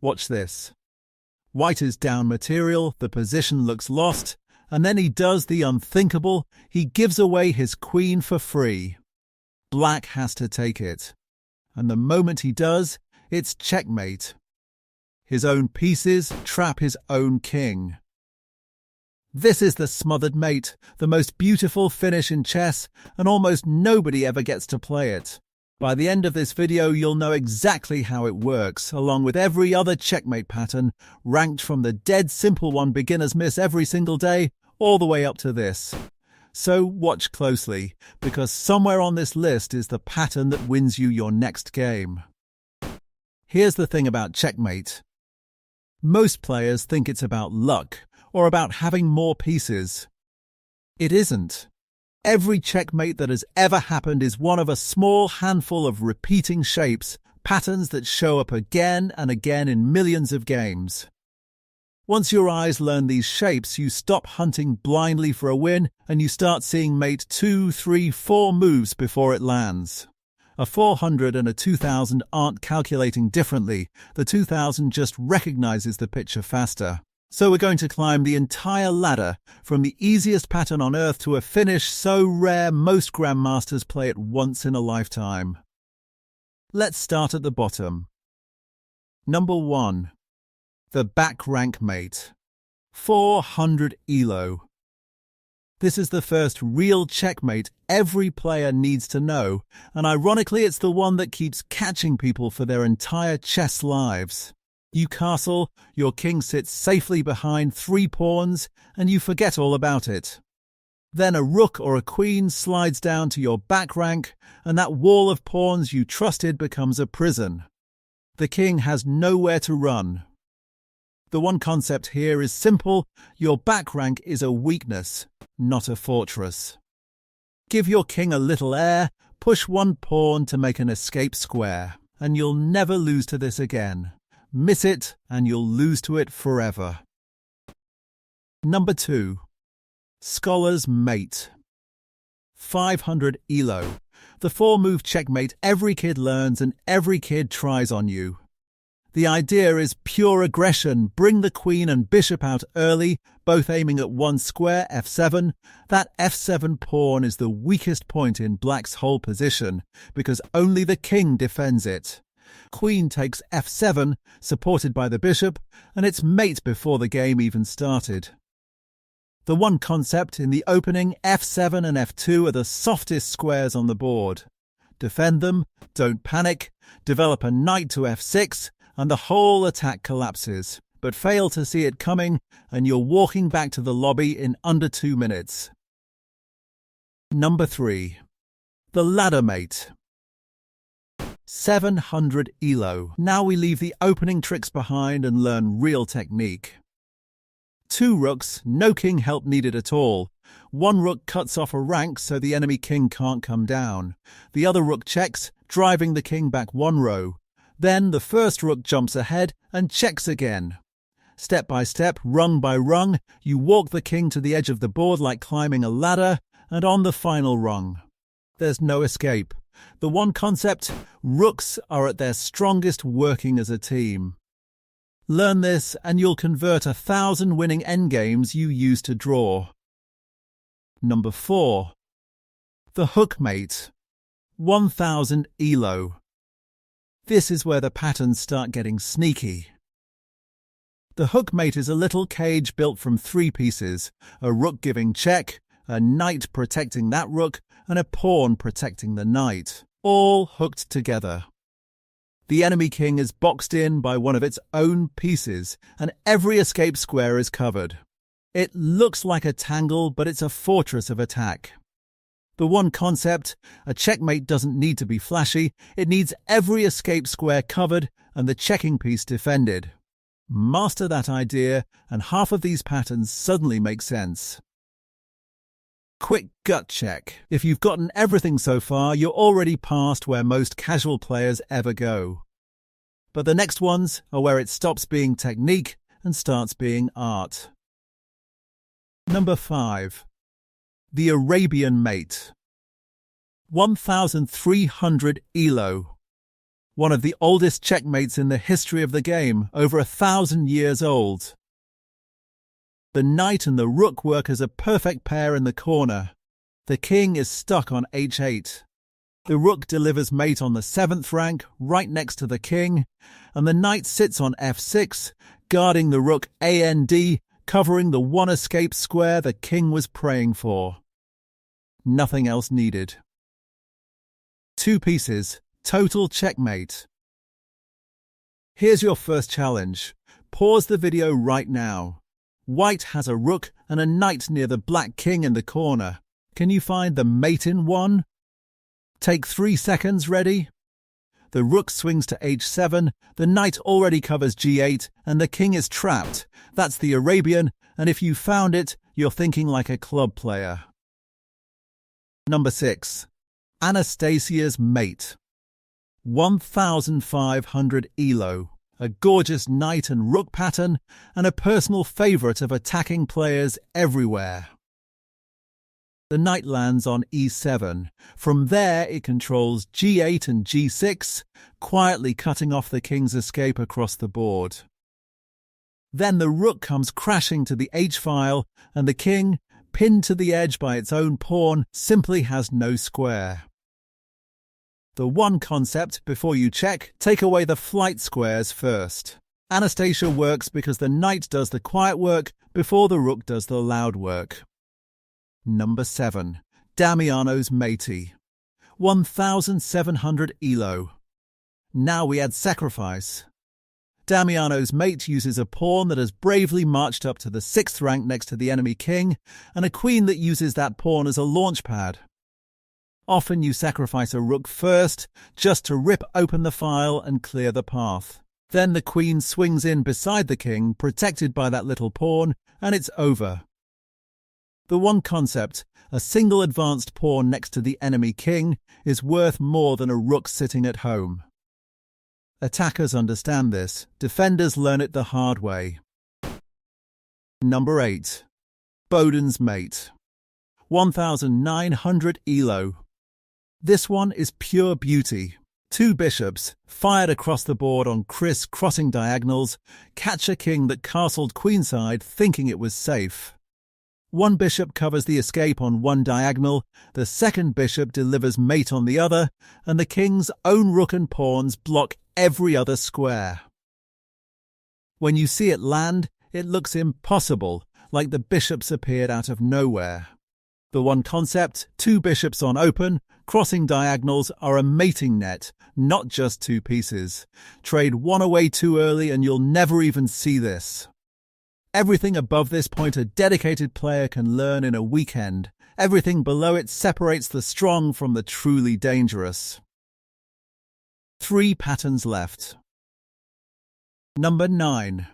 Watch this. White is down material, the position looks lost, and then he does the unthinkable, he gives away his queen for free. Black has to take it. And the moment he does, it's checkmate. His own pieces trap his own king. This is the Smothered Mate, the most beautiful finish in chess, and almost nobody ever gets to play it. By the end of this video, you'll know exactly how it works, along with every other checkmate pattern, ranked from the dead simple one beginners miss every single day, all the way up to this. So watch closely, because somewhere on this list is the pattern that wins you your next game. Here's the thing about checkmate. Most players think it's about luck, or about having more pieces. It isn't. Every checkmate that has ever happened is one of a small handful of repeating shapes, patterns that show up again and again in millions of games. Once your eyes learn these shapes, you stop hunting blindly for a win and you start seeing mate 2, 3, 4 moves before it lands. A 400 and a 2000 aren't calculating differently. The 2000 just recognizes the picture faster. So we're going to climb the entire ladder, from the easiest pattern on earth to a finish so rare most grandmasters play it once in a lifetime. Let's start at the bottom. Number 1. The back rank mate. 400 elo. This is the first real checkmate every player needs to know, and ironically it's the one that keeps catching people for their entire chess lives. You castle, your king sits safely behind 3 pawns, and you forget all about it. Then a rook or a queen slides down to your back rank, and that wall of pawns you trusted becomes a prison. The king has nowhere to run. The one concept here is simple: your back rank is a weakness, not a fortress. Give your king a little air, push 1 pawn to make an escape square, and you'll never lose to this again. Miss it, and you'll lose to it forever. Number 2. Scholar's Mate. 500 elo. The 4-move checkmate every kid learns and every kid tries on you. The idea is pure aggression. Bring the queen and bishop out early, both aiming at 1 square, f7. That f7 pawn is the weakest point in black's whole position, because only the king defends it. Queen takes f7, supported by the bishop, and it's mate before the game even started. The one concept in the opening, f7 and f2 are the softest squares on the board. Defend them, don't panic, develop a knight to f6, and the whole attack collapses. But fail to see it coming, and you're walking back to the lobby in under 2 minutes. Number 3. The Ladder Mate. 700 elo. Now we leave the opening tricks behind and learn real technique. 2 rooks, no king help needed at all. 1 rook cuts off a rank so the enemy king can't come down. The other rook checks, driving the king back 1 row. Then the first rook jumps ahead and checks again. Step by step, rung by rung, you walk the king to the edge of the board like climbing a ladder, and on the final rung. There's no escape. The one concept: rooks are at their strongest working as a team. Learn this and you'll convert 1,000 winning endgames you use to draw. Number 4. The Hook Mate. 1,000 elo. This is where the patterns start getting sneaky. The Hook Mate is a little cage built from 3 pieces: a rook giving check, a knight protecting that rook, and a pawn protecting the knight, all hooked together. The enemy king is boxed in by one of its own pieces, and every escape square is covered. It looks like a tangle, but it's a fortress of attack. The one concept: a checkmate doesn't need to be flashy, it needs every escape square covered and the checking piece defended. Master that idea, and half of these patterns suddenly make sense. Quick gut check. If you've gotten everything so far, you're already past where most casual players ever go. But the next ones are where it stops being technique and starts being art. Number 5. The Arabian Mate. 1,300 elo. one of the oldest checkmates in the history of the game, over 1,000 years old. The knight and the rook work as a perfect pair in the corner. The king is stuck on h8. The rook delivers mate on the 7th rank, right next to the king, and the knight sits on f6, guarding the rook and, covering the one escape square the king was praying for. Nothing else needed. 2 pieces, total checkmate. Here's your first challenge. Pause the video right now. White has a rook and a knight near the black king in the corner. Can you find the mate in one? Take 3 seconds, ready? The rook swings to h7, the knight already covers g8, and the king is trapped. That's the Arabian, and if you found it, you're thinking like a club player. Number 6. Anastasia's Mate. 1,500 elo. A gorgeous knight and rook pattern, and a personal favourite of attacking players everywhere. The knight lands on e7. From there it controls g8 and g6, quietly cutting off the king's escape across the board. Then the rook comes crashing to the h-file, and the king, pinned to the edge by its own pawn, simply has no square. The one concept before you check, take away the flight squares first. Anastasia works because the knight does the quiet work before the rook does the loud work. Number 7. Damiano's Mate. 1,700 elo. Now we add sacrifice. Damiano's Mate uses a pawn that has bravely marched up to the 6th rank next to the enemy king, and a queen that uses that pawn as a launch pad. Often you sacrifice a rook first, just to rip open the file and clear the path. Then the queen swings in beside the king, protected by that little pawn, and it's over. The one concept, a single advanced pawn next to the enemy king, is worth more than a rook sitting at home. Attackers understand this, defenders learn it the hard way. Number 8. Boden's Mate. 1,900 elo. This one is pure beauty. 2 bishops, fired across the board on crossing diagonals, catch a king that castled queenside thinking it was safe. One bishop covers the escape on one diagonal, the second bishop delivers mate on the other, and the king's own rook and pawns block every other square. When you see it land, it looks impossible, like the bishops appeared out of nowhere. The one concept, 2 bishops on open, crossing diagonals are a mating net, not just 2 pieces. Trade one away too early and you'll never even see this. Everything above this point a dedicated player can learn in a weekend. Everything below it separates the strong from the truly dangerous. 3 patterns left. Number 9.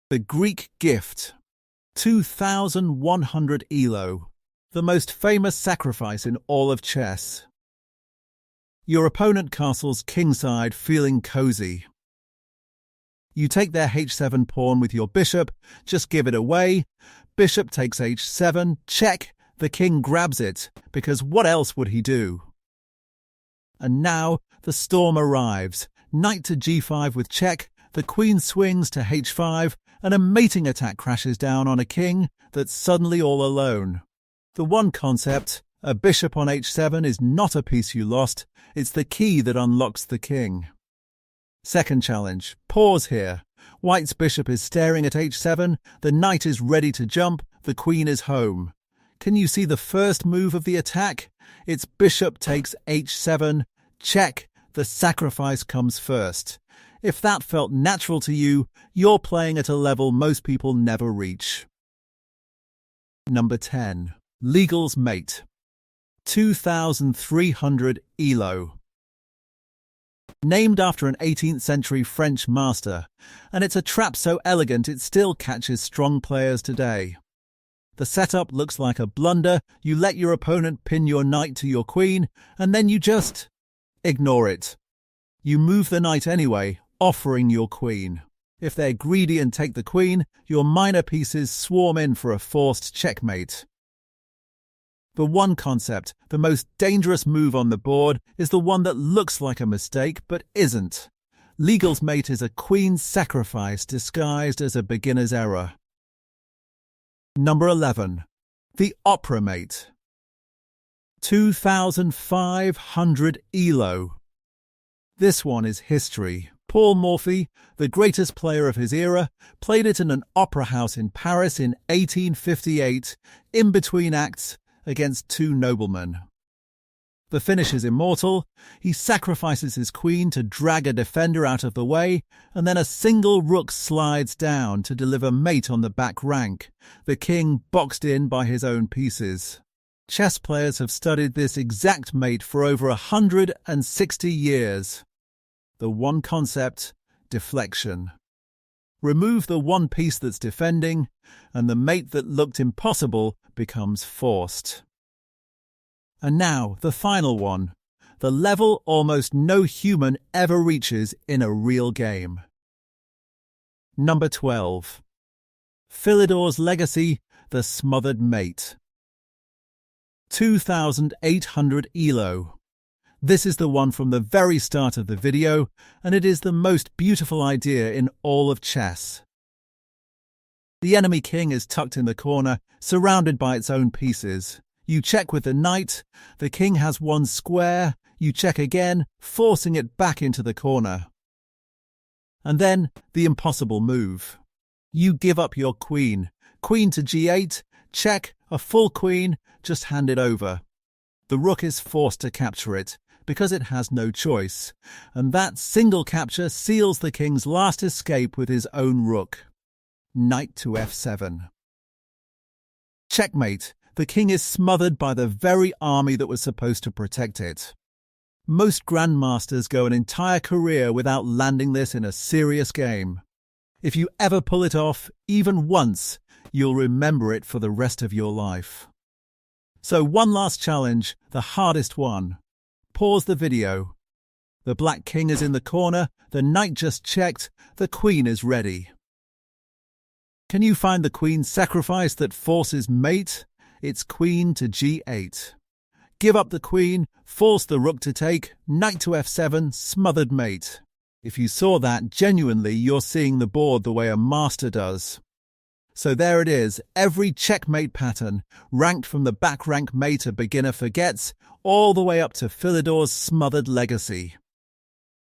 The Greek Gift. 2,100 elo. The most famous sacrifice in all of chess. Your opponent castles kingside feeling cozy. You take their h7 pawn with your bishop, just give it away. Bishop takes h7, check, the king grabs it, because what else would he do? And now the storm arrives. Knight to g5 with check, the queen swings to h5, and a mating attack crashes down on a king that's suddenly all alone. The one concept, a bishop on h7 is not a piece you lost, it's the key that unlocks the king. Second challenge, pause here. White's bishop is staring at h7, the knight is ready to jump, the queen is home. Can you see the first move of the attack? It's bishop takes h7, check, the sacrifice comes first. If that felt natural to you, you're playing at a level most people never reach. Number 10. Legal's Mate. 2,300 elo. Named after an 18th century French master, and it's a trap so elegant it still catches strong players today. The setup looks like a blunder, you let your opponent pin your knight to your queen, and then you just ignore it. You move the knight anyway, offering your queen. If they're greedy and take the queen, your minor pieces swarm in for a forced checkmate. The one concept, the most dangerous move on the board, is the one that looks like a mistake but isn't. Legal's mate is a queen's sacrifice disguised as a beginner's error. Number 11. The Opera Mate. 2,500 ELO. This one is history. Paul Morphy, the greatest player of his era, played it in an opera house in Paris in 1858, in between acts, against two noblemen. The finish is immortal. He sacrifices his queen to drag a defender out of the way, and then a single rook slides down to deliver mate on the back rank, the king boxed in by his own pieces. Chess players have studied this exact mate for over 160 years. The one concept, deflection. Remove the one piece that's defending, and the mate that looked impossible becomes forced. And now, the final one, the level almost no human ever reaches in a real game. Number 12. Philidor's legacy, the Smothered Mate. 2,800 ELO. This is the one from the very start of the video, and it is the most beautiful idea in all of chess. The enemy king is tucked in the corner, surrounded by its own pieces. You check with the knight, the king has one square, you check again, forcing it back into the corner. And then, the impossible move. You give up your queen. Queen to g8, check, a full queen, just hand it over. The rook is forced to capture it, because it has no choice, and that single capture seals the king's last escape with his own rook. Knight to f7. Checkmate. The king is smothered by the very army that was supposed to protect it. Most grandmasters go an entire career without landing this in a serious game. If you ever pull it off, even once, you'll remember it for the rest of your life. So one last challenge, the hardest one. Pause the video. The black king is in the corner, the knight just checked, the queen is ready. Can you find the queen's sacrifice that forces mate? It's queen to g8. Give up the queen, force the rook to take, knight to f7, smothered mate. If you saw that, genuinely you're seeing the board the way a master does. So there it is, every checkmate pattern, ranked from the back rank mate a beginner forgets, all the way up to Philidor's smothered legacy.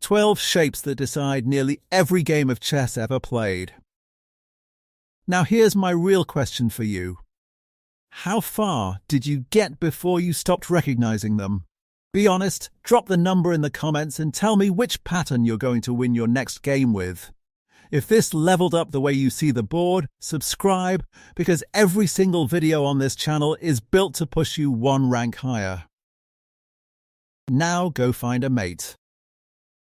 12 shapes that decide nearly every game of chess ever played. Now here's my real question for you. How far did you get before you stopped recognizing them? Be honest, drop the number in the comments and tell me which pattern you're going to win your next game with. If this leveled up the way you see the board, subscribe, because every single video on this channel is built to push you one rank higher. Now go find a mate.